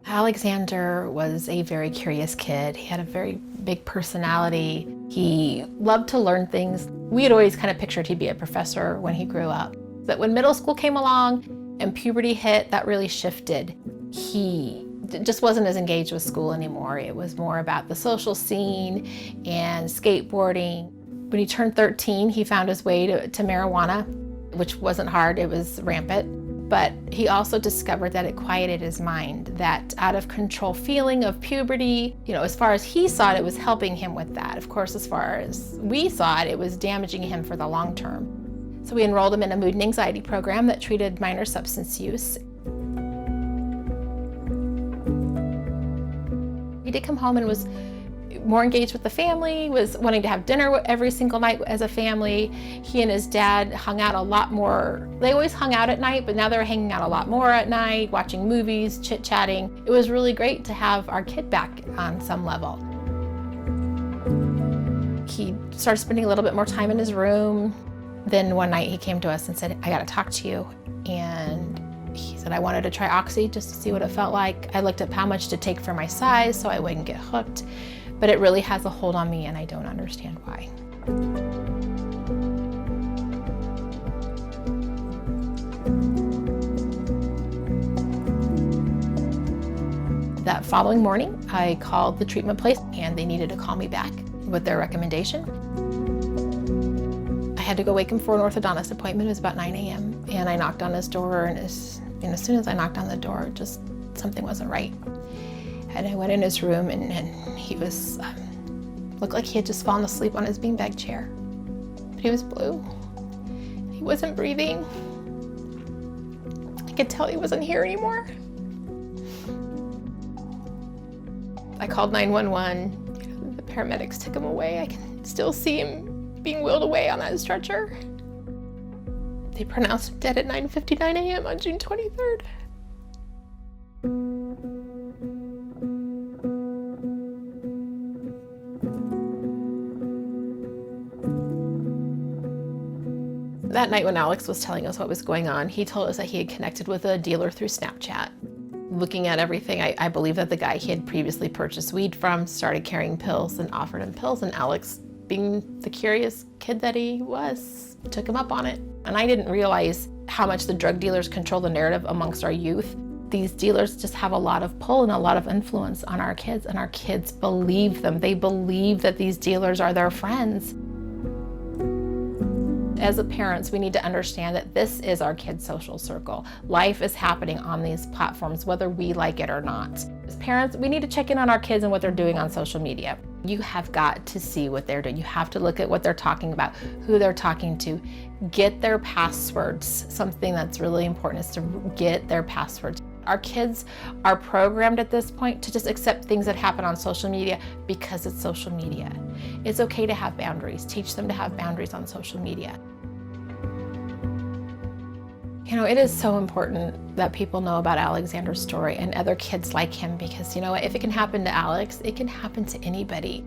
Alexander was a very curious kid. He had a very big personality. He loved to learn things. We had always kind of pictured he'd be a professor when he grew up. But when middle school came along and puberty hit, that really shifted. He just wasn't as engaged with school anymore. It was more about the social scene and skateboarding. When he turned 13, he found his way to marijuana, which wasn't hard, it was rampant. But he also discovered that it quieted his mind, that out of control feeling of puberty, as far as he saw it, it was helping him with that. Of course, as far as we saw it, it was damaging him for the long term. So we enrolled him in a mood and anxiety program that treated minor substance use. He did come home and was more engaged with the family, was wanting to have dinner every single night as a family. He and his dad hung out a lot more. They always hung out at night, but now they were hanging out a lot more at night, watching movies, chit-chatting. It was really great to have our kid back on some level. He started spending a little bit more time in his room. Then one night he came to us and said, "I gotta talk to you." And he said, "I wanted to try Oxy just to see what it felt like. I looked up how much to take for my size so I wouldn't get hooked. But it really has a hold on me and I don't understand why." That following morning, I called the treatment place and they needed to call me back with their recommendation. I had to go wake him for an orthodontist appointment. It was about 9 a.m. and I knocked on his door, and as soon as I knocked on the door, just something wasn't right. And I went in his room and he was, looked like he had just fallen asleep on his beanbag chair. But he was blue. He wasn't breathing. I could tell he wasn't here anymore. I called 911. The paramedics took him away. I can still see him being wheeled away on that stretcher. They pronounced him dead at 9:59 a.m. on June 23rd. That night when Alex was telling us what was going on, he told us that he had connected with a dealer through Snapchat. Looking at everything, I believe that the guy he had previously purchased weed from started carrying pills and offered him pills, and Alex, being the curious kid that he was, took him up on it. And I didn't realize how much the drug dealers control the narrative amongst our youth. These dealers just have a lot of pull and a lot of influence on our kids, and our kids believe them. They believe that these dealers are their friends. As parents, we need to understand that this is our kids' social circle. Life is happening on these platforms, whether we like it or not. As parents, we need to check in on our kids and what they're doing on social media. You have got to see what they're doing. You have to look at what they're talking about, who they're talking to, get their passwords. Something that's really important is to get their passwords. Our kids are programmed at this point to just accept things that happen on social media because it's social media. It's okay to have boundaries. Teach them to have boundaries on social media. It is so important that people know about Alexander's story and other kids like him, because if it can happen to Alex, it can happen to anybody.